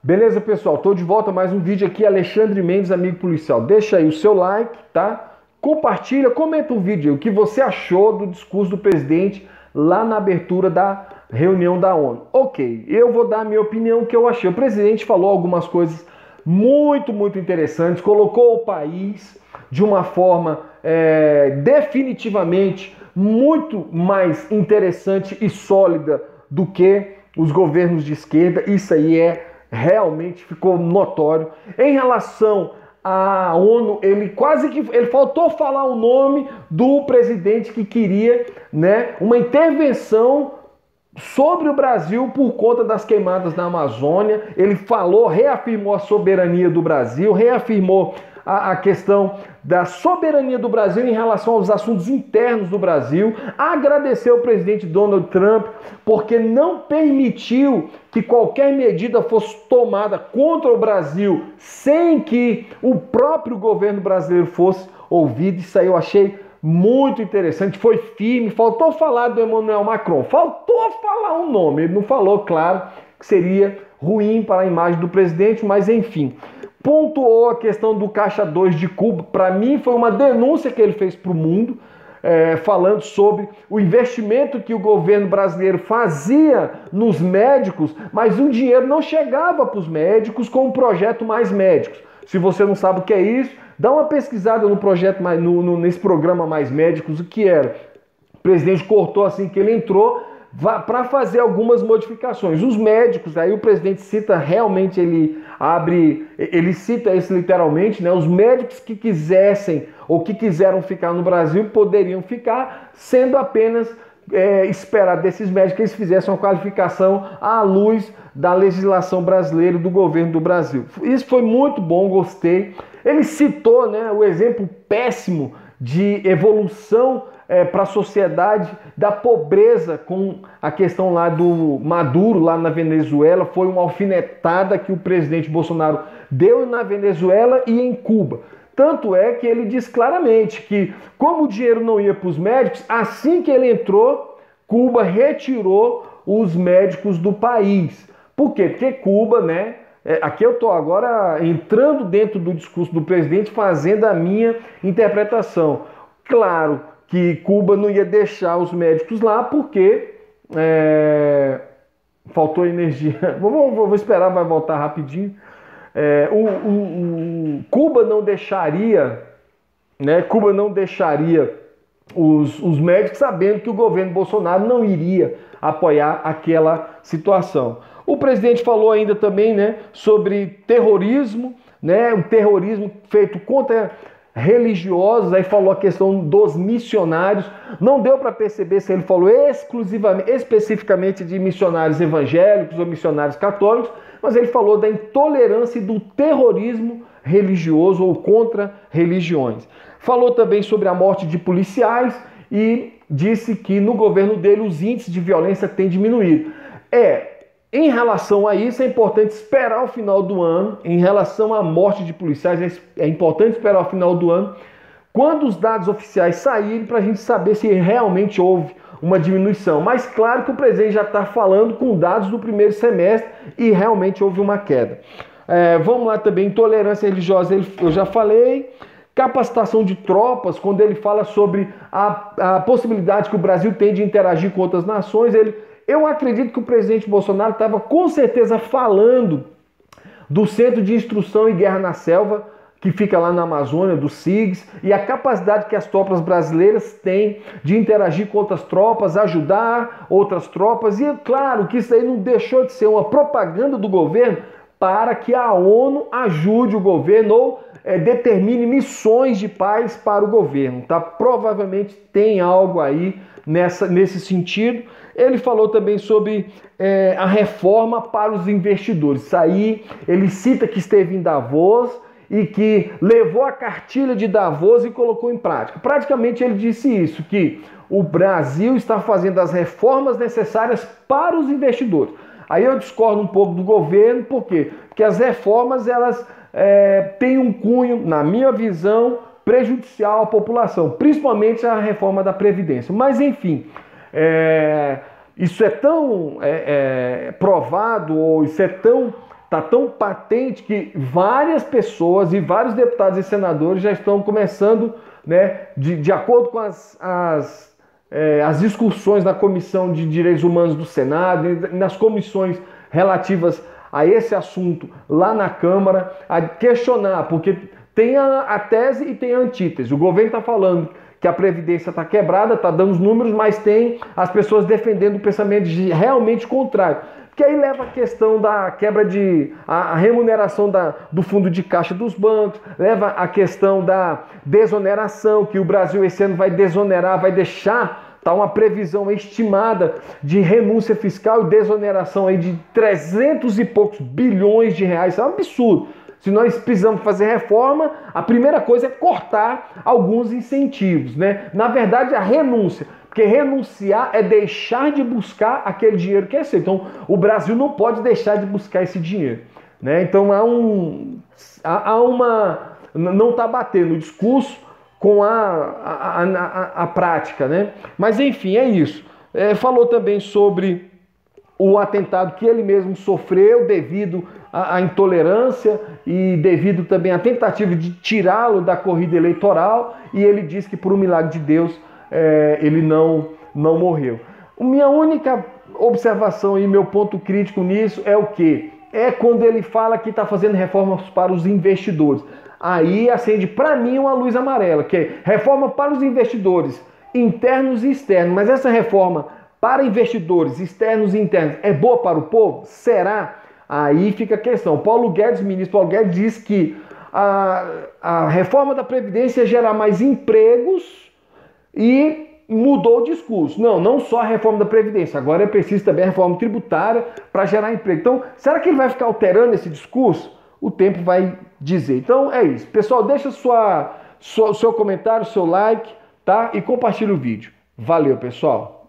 Beleza, pessoal? Tô de volta, mais um vídeo aqui, Alexandre Mendes, amigo policial. Deixa aí o seu like, tá? Compartilha, comenta o vídeo, o que você achou do discurso do presidente lá na abertura da reunião da ONU. Ok, eu vou dar a minha opinião, o que eu achei. O presidente falou algumas coisas muito interessantes, colocou o país de uma forma definitivamente muito mais interessante e sólida do que os governos de esquerda. Isso aí realmente ficou notório. Em relação à ONU, ele faltou falar o nome do presidente que queria, né, uma intervenção sobre o Brasil por conta das queimadas na Amazônia. Ele falou, reafirmou a soberania do Brasil, reafirmou a questão da soberania do Brasil em relação aos assuntos internos do Brasil. Agradeceu o presidente Donald Trump porque não permitiu que qualquer medida fosse tomada contra o Brasil sem que o próprio governo brasileiro fosse ouvido. Isso aí eu achei muito interessante, foi firme. Faltou falar do Emmanuel Macron, faltou falar o nome, ele não falou, claro, que seria ruim para a imagem do presidente, mas enfim. Pontuou a questão do Caixa 2 de Cuba. Para mim foi uma denúncia que ele fez para o mundo, falando sobre o investimento que o governo brasileiro fazia nos médicos, mas o dinheiro não chegava para os médicos com o projeto Mais Médicos. Se você não sabe o que é isso, dá uma pesquisada no projeto, nesse programa Mais Médicos, o que era. O presidente cortou assim que ele entrou para fazer algumas modificações. Os médicos, aí o presidente cita realmente, ele cita isso literalmente, né? Os médicos que quisessem ou que quiseram ficar no Brasil poderiam ficar, sendo apenas esperar desses médicos que eles fizessem uma qualificação à luz da legislação brasileira, do governo do Brasil. Isso foi muito bom, gostei. Ele citou, né, o exemplo péssimo de evolução para a sociedade da pobreza com a questão lá do Maduro, lá na Venezuela. Foi uma alfinetada que o presidente Bolsonaro deu na Venezuela e em Cuba. Tanto é que ele diz claramente que, como o dinheiro não ia para os médicos, assim que ele entrou, Cuba retirou os médicos do país. Por quê? Porque Cuba, né? Aqui eu estou agora entrando dentro do discurso do presidente, fazendo a minha interpretação. Claro que Cuba não ia deixar os médicos lá porque faltou energia. Vou esperar, vai voltar rapidinho. Cuba não deixaria, né? Cuba não deixaria os médicos, sabendo que o governo Bolsonaro não iria apoiar aquela situação. O presidente falou ainda também, né, sobre terrorismo, né, um terrorismo feito contra religiosos. Aí falou a questão dos missionários. Não deu para perceber se ele falou especificamente de missionários evangélicos ou missionários católicos, mas ele falou da intolerância e do terrorismo religioso ou contra religiões. Falou também sobre a morte de policiais e disse que no governo dele os índices de violência têm diminuído. Em relação a isso, é importante esperar o final do ano. Em relação à morte de policiais, é importante esperar o final do ano, quando os dados oficiais saírem, para a gente saber se realmente houve uma diminuição. Mas claro que o presidente já está falando com dados do primeiro semestre e realmente houve uma queda. Vamos lá também, intolerância religiosa, eu já falei. Capacitação de tropas, quando ele fala sobre a possibilidade que o Brasil tem de interagir com outras nações, eu acredito que o presidente Bolsonaro estava com certeza falando do Centro de Instrução e Guerra na Selva, que fica lá na Amazônia, do SIGS, e a capacidade que as tropas brasileiras têm de interagir com outras tropas, ajudar outras tropas. E é claro que isso aí não deixou de ser uma propaganda do governo para que a ONU ajude o governo ou determine missões de paz para o governo, tá? Provavelmente tem algo aí nesse sentido. Ele falou também sobre a reforma para os investidores. Isso aí, ele cita que esteve em Davos e que levou a cartilha de Davos e colocou em prática. Praticamente ele disse isso, que o Brasil está fazendo as reformas necessárias para os investidores. Aí eu discordo um pouco do governo, por quê? Porque as reformas, elas têm um cunho, na minha visão, prejudicial à população, principalmente a reforma da Previdência. Mas, enfim, isso é tão provado, ou isso é tão Tá tão patente que várias pessoas e vários deputados e senadores já estão começando, né, de acordo com as discussões na Comissão de Direitos Humanos do Senado, nas comissões relativas a esse assunto lá na Câmara, a questionar, porque tem a tese e tem a antítese. O governo está falando que a Previdência está quebrada, está dando os números, mas tem as pessoas defendendo o pensamento realmente contrário. Porque aí leva a questão da quebra a remuneração do fundo de caixa dos bancos, leva a questão da desoneração, que o Brasil esse ano vai desonerar, vai deixar, tá uma previsão estimada de renúncia fiscal e desoneração aí de 300 e poucos bilhões de reais. Isso é um absurdo. Se nós precisamos fazer reforma, a primeira coisa é cortar alguns incentivos, né? Na verdade, a renúncia. Porque renunciar é deixar de buscar aquele dinheiro que é seu. Então, o Brasil não pode deixar de buscar esse dinheiro, né? Então, não está batendo o discurso com a prática, né? Mas, enfim, é isso. Falou também sobre o atentado que ele mesmo sofreu devido à intolerância e devido também à tentativa de tirá-lo da corrida eleitoral. E ele diz que, por um milagre de Deus, ele não morreu. Minha única observação e meu ponto crítico nisso é o quê? É quando ele fala que está fazendo reformas para os investidores. Aí acende para mim uma luz amarela, que é reforma para os investidores internos e externos. Mas essa reforma para investidores externos e internos é boa para o povo? Será? Aí fica a questão. O ministro Paulo Guedes diz que a reforma da Previdência gera mais empregos e mudou o discurso. Não só a reforma da Previdência, agora é preciso também a reforma tributária para gerar emprego. Então, será que ele vai ficar alterando esse discurso? O tempo vai dizer. Então, é isso. Pessoal, deixa seu comentário, seu like, tá? E compartilha o vídeo. Valeu, pessoal!